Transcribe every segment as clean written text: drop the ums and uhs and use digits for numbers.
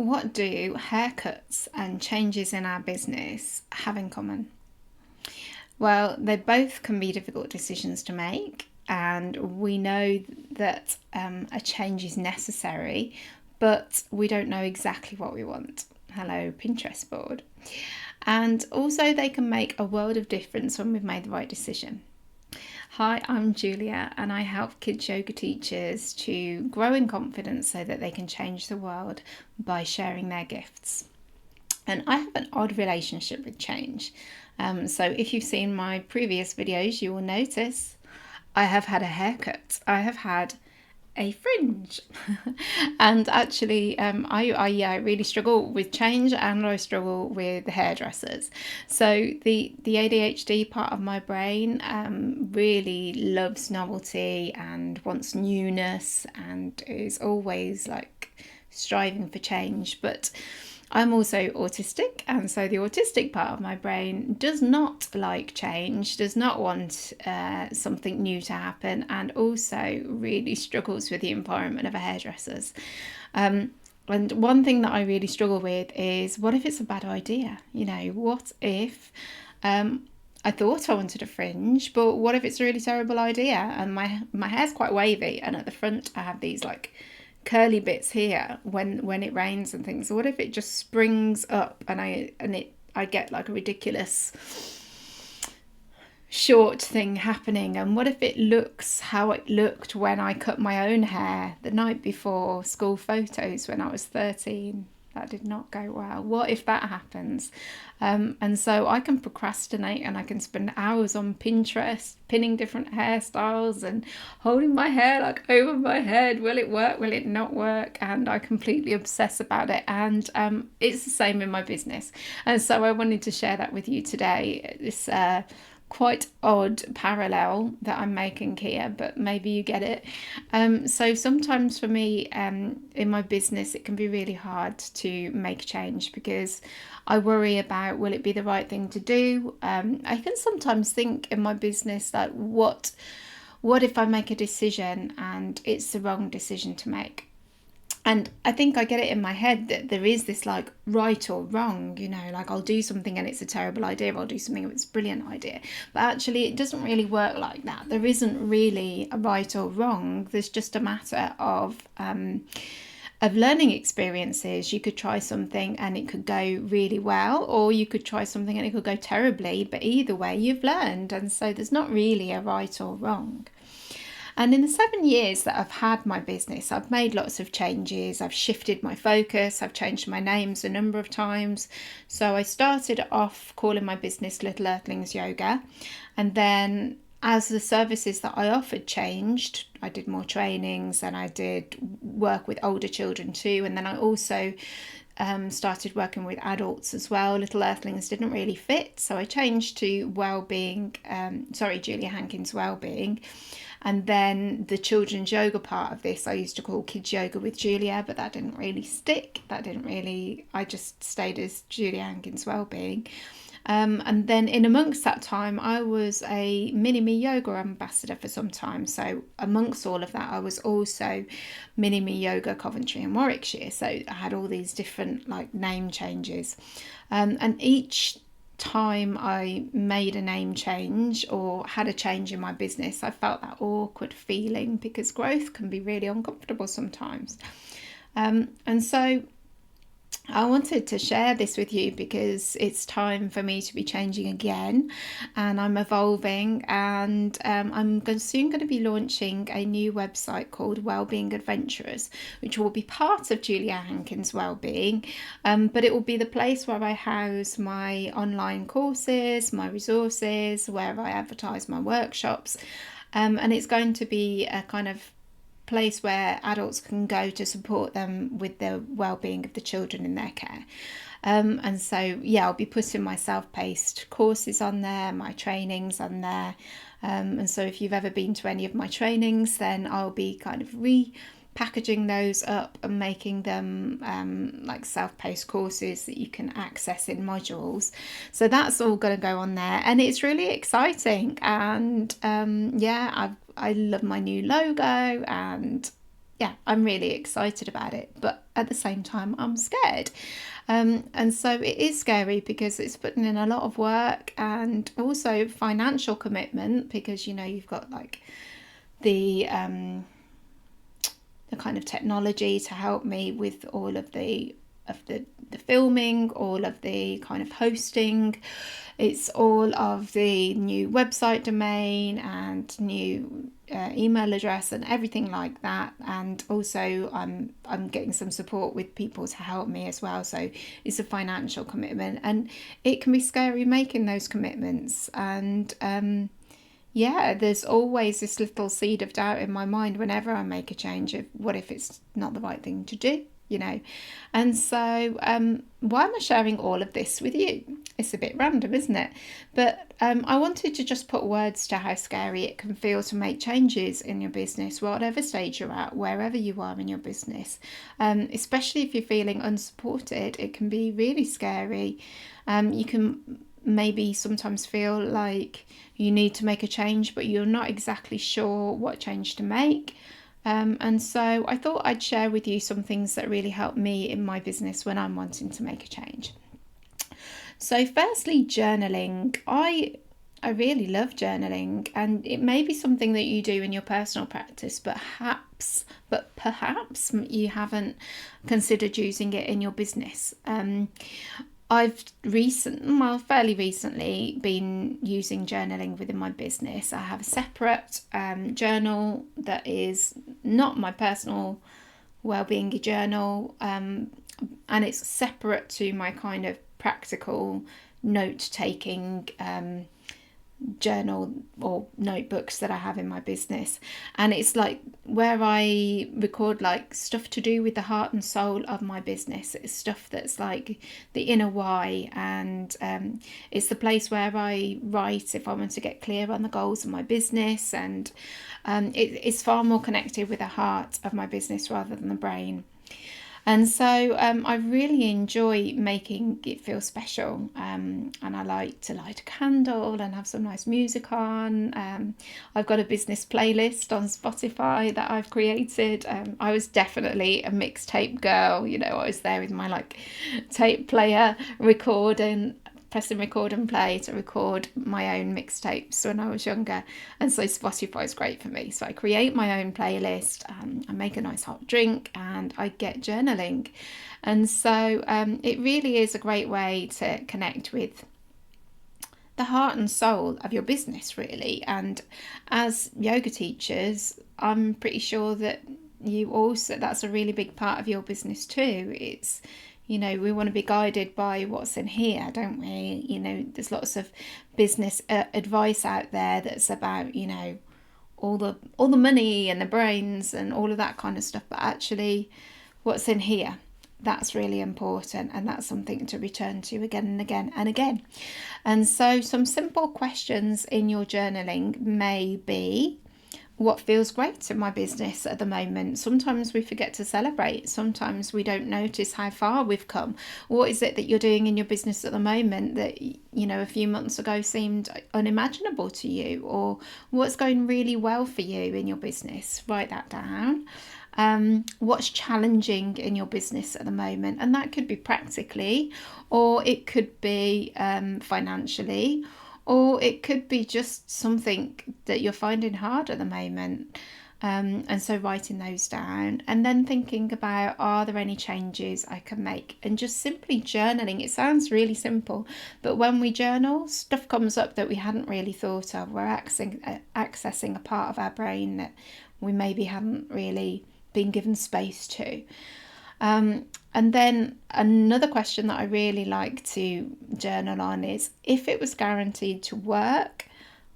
what do haircuts and changes in our business have in common? Well, they both can be difficult decisions to make, and we know that a change is necessary, but we don't know exactly what we want. Hello, Pinterest board. And also, they can make a world of difference when we've made the right decision. Hi, I'm Julia, and I help kids yoga teachers to grow in confidence so that they can change the world by sharing their gifts. And I have an odd relationship with change. So if you've seen my previous videos, you will notice I have had a haircut. I have had a fringe. And actually, I really struggle with change, and I struggle with hairdressers. So the ADHD part of my brain really loves novelty and wants newness and is always like striving for change. But I'm also autistic, and so the autistic part of my brain does not like change, does not want something new to happen, and also really struggles with the environment of a hairdresser's. And one thing that I really struggle with is, what if it's a bad idea? You know, what if I thought I wanted a fringe, but what if it's a really terrible idea? And my hair's quite wavy, and at the front I have these like curly bits here when it rains and things. So what if it just springs up and I get like a ridiculous short thing happening? And what if it looks how it looked when I cut my own hair the night before school photos when I was 13? That did not go well. What if that happens? And so I can procrastinate, and I can spend hours on Pinterest pinning different hairstyles and holding my hair like over my head. Will it work? Will it not work? And I completely obsess about it. And it's the same in my business. And so I wanted to share that with you today. This quite odd parallel that I'm making here, but maybe you get it. So sometimes for me, in my business, it can be really hard to make change because I worry about, will it be the right thing to do? I can sometimes think in my business that what if I make a decision and it's the wrong decision to make? And I think I get it in my head that there is this like right or wrong, you know, like I'll do something and it's a terrible idea, I'll do something and it's a brilliant idea. But actually, it doesn't really work like that. There isn't really a right or wrong. There's just a matter of learning experiences. You could try something and it could go really well, or you could try something and it could go terribly. But either way, you've learned. And so there's not really a right or wrong. And in the 7 years that I've had my business, I've made lots of changes. I've shifted my focus. I've changed my names a number of times. So I started off calling my business Little Earthlings Yoga. And then as the services that I offered changed, I did more trainings and I did work with older children too. And then I also started working with adults as well. Little Earthlings didn't really fit. So I changed to Julia Hankins Wellbeing. And then the children's yoga part of this, I used to call Kids Yoga with Julia, but that didn't really stick. I just stayed as Julia Hankins Wellbeing. And then in amongst that time, I was a Mini Me Yoga ambassador for some time. So amongst all of that, I was also Mini Me Yoga Coventry and Warwickshire. So I had all these different like name changes. And each time I made a name change or had a change in my business, I felt that awkward feeling because growth can be really uncomfortable sometimes. And so I wanted to share this with you because it's time for me to be changing again, and I'm evolving, and I'm soon going to be launching a new website called Wellbeing Adventurers, which will be part of Julia Hankins Wellbeing, but it will be the place where I house my online courses, my resources, where I advertise my workshops, and it's going to be a kind of place where adults can go to support them with the well-being of the children in their care. And so I'll be putting my self-paced courses on there, my trainings on there, and so if you've ever been to any of my trainings, then I'll be kind of repackaging those up and making them like self-paced courses that you can access in modules. So that's all going to go on there, and it's really exciting. And I love my new logo, and I'm really excited about it. But at the same time I'm scared. And so it is scary because it's putting in a lot of work and also financial commitment, because you've got like the kind of technology to help me with all of the filming, all of the kind of hosting. It's all of the new website domain and new email address and everything like that. And also I'm getting some support with people to help me as well. So it's a financial commitment, and it can be scary making those commitments. And yeah, there's always this little seed of doubt in my mind whenever I make a change of what if it's not the right thing to do. And so why am I sharing all of this with you? It's a bit random, isn't it? But I wanted to just put words to how scary it can feel to make changes in your business, whatever stage you're at, wherever you are in your business. Especially if you're feeling unsupported, it can be really scary. You can maybe sometimes feel like you need to make a change, but you're not exactly sure what change to make. And so I thought I'd share with you some things that really help me in my business when I'm wanting to make a change. So firstly, journaling. I really love journaling, and it may be something that you do in your personal practice, but perhaps you haven't considered using it in your business. I've fairly recently been using journaling within my business. I have a separate journal that is not my personal wellbeing journal, and it's separate to my kind of practical note-taking journal or notebooks that I have in my business. And it's like where I record like stuff to do with the heart and soul of my business. It's stuff that's like the inner why, and it's the place where I write if I want to get clear on the goals of my business, and it's far more connected with the heart of my business rather than the brain. And so I really enjoy making it feel special, and I like to light a candle and have some nice music on. I've got a business playlist on Spotify that I've created. I was definitely a mixtape girl, I was there with my like tape player pressing record and play to record my own mixtapes when I was younger. And so Spotify is great for me. So I create my own playlist, I make a nice hot drink, and I get journaling. And so it really is a great way to connect with the heart and soul of your business, really. And as yoga teachers, I'm pretty sure that that's a really big part of your business too. It's we want to be guided by what's in here, don't we? There's lots of business advice out there that's about, all the money and the brains and all of that kind of stuff. But actually, what's in here, that's really important, and that's something to return to again and again and again. And so some simple questions in your journaling may be, what feels great in my business at the moment? Sometimes we forget to celebrate. Sometimes we don't notice how far we've come. What is it that you're doing in your business at the moment that, a few months ago seemed unimaginable to you? Or what's going really well for you in your business? Write that down. What's challenging in your business at the moment? And that could be practically, or it could be financially, or it could be just something that you're finding hard at the moment. And so writing those down, and then thinking about, are there any changes I can make? And just simply journaling. It sounds really simple, but when we journal, stuff comes up that we hadn't really thought of. We're accessing a part of our brain that we maybe hadn't really been given space to. And then another question that I really like to journal on is, if it was guaranteed to work,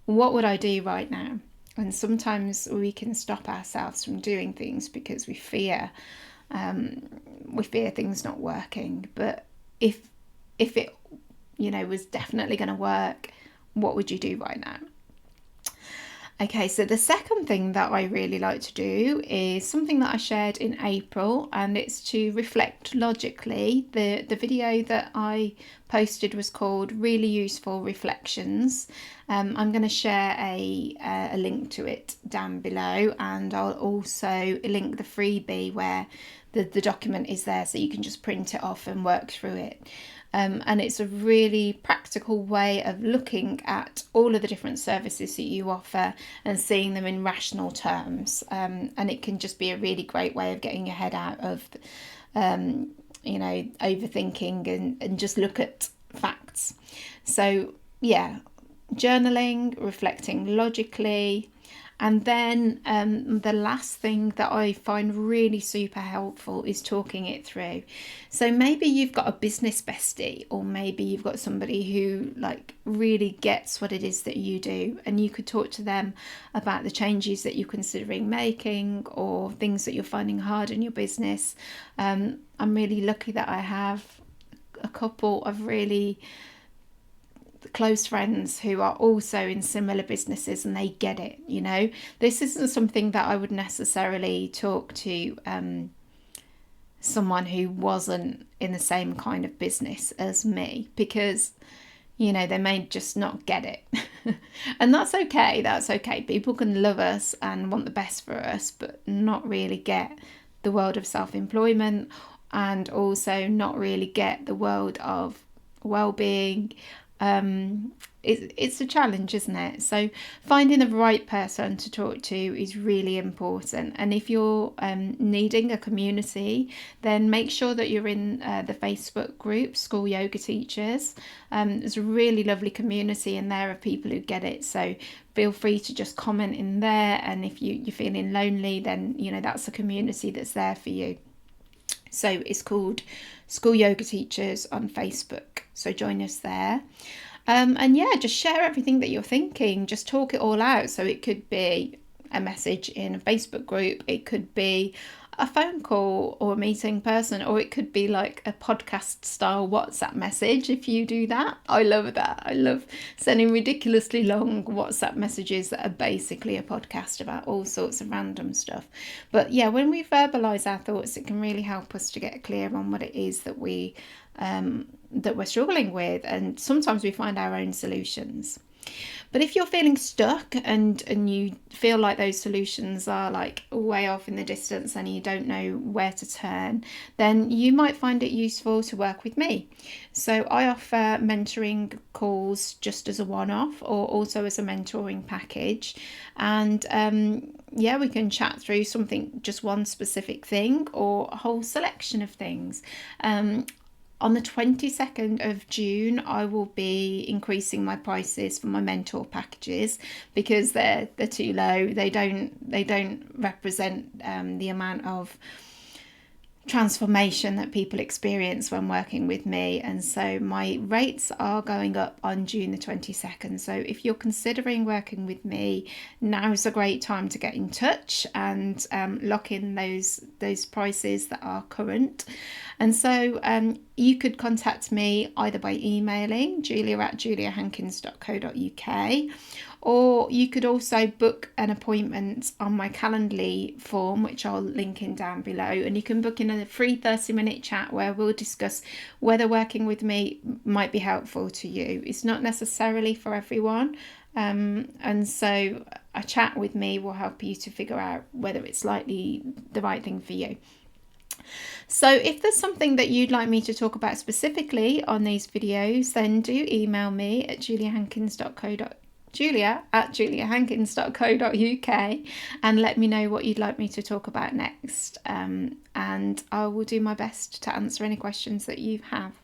what would I do right now? And sometimes we can stop ourselves from doing things because we fear things not working. But if it was definitely going to work, what would you do right now? Okay, so the second thing that I really like to do is something that I shared in April, and it's to reflect logically. The video that I posted was called Really Useful Reflections, I'm going to share a link to it down below, and I'll also link the freebie where the document is there, so you can just print it off and work through it. And it's a really practical way of looking at all of the different services that you offer and seeing them in rational terms. And it can just be a really great way of getting your head out of, overthinking and just look at facts. So, yeah, journaling, reflecting logically. And then the last thing that I find really super helpful is talking it through. So maybe you've got a business bestie, or maybe you've got somebody who really gets what it is that you do, and you could talk to them about the changes that you're considering making or things that you're finding hard in your business. I'm really lucky that I have a couple of really close friends who are also in similar businesses, and they get it. This isn't something that I would necessarily talk to someone who wasn't in the same kind of business as me, because they may just not get it. And that's okay. People can love us and want the best for us, but not really get the world of self-employment, and also not really get the world of well-being. It's a challenge, isn't it? So finding the right person to talk to is really important. And if you're needing a community, then make sure that you're in the Facebook group, School Yoga Teachers. There's a really lovely community in there of people who get it. So feel free to just comment in there. And if you're feeling lonely, then that's a community that's there for you. So it's called School Yoga Teachers on Facebook. So join us there. And yeah, just share everything that you're thinking. Just talk it all out. So it could be a message in a Facebook group. It could be a phone call or a meeting in person, or it could be like a podcast style WhatsApp message if you do that. I love that. I love sending ridiculously long WhatsApp messages that are basically a podcast about all sorts of random stuff. But yeah, when we verbalize our thoughts, it can really help us to get clear on what it is that we're struggling with, and sometimes we find our own solutions. But if you're feeling stuck and you feel like those solutions are way off in the distance and you don't know where to turn, then you might find it useful to work with me. So I offer mentoring calls just as a one-off, or also as a mentoring package. And we can chat through something, just one specific thing or a whole selection of things. On the 22nd of June, I will be increasing my prices for my mentor packages because they're too low. They don't represent the amount of transformation that people experience when working with me, and so my rates are going up on June the 22nd. So if you're considering working with me, now's a great time to get in touch and lock in those prices that are current. And so you could contact me either by emailing julia@juliahankins.co.uk, or you could also book an appointment on my Calendly form, which I'll link in down below. And you can book in a free 30-minute chat where we'll discuss whether working with me might be helpful to you. It's not necessarily for everyone. And so a chat with me will help you to figure out whether it's likely the right thing for you. So if there's something that you'd like me to talk about specifically on these videos, then do email me at julia@juliahankins.co.uk and let me know what you'd like me to talk about next. And I will do my best to answer any questions that you have.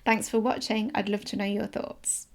Thanks for watching. I'd love to know your thoughts.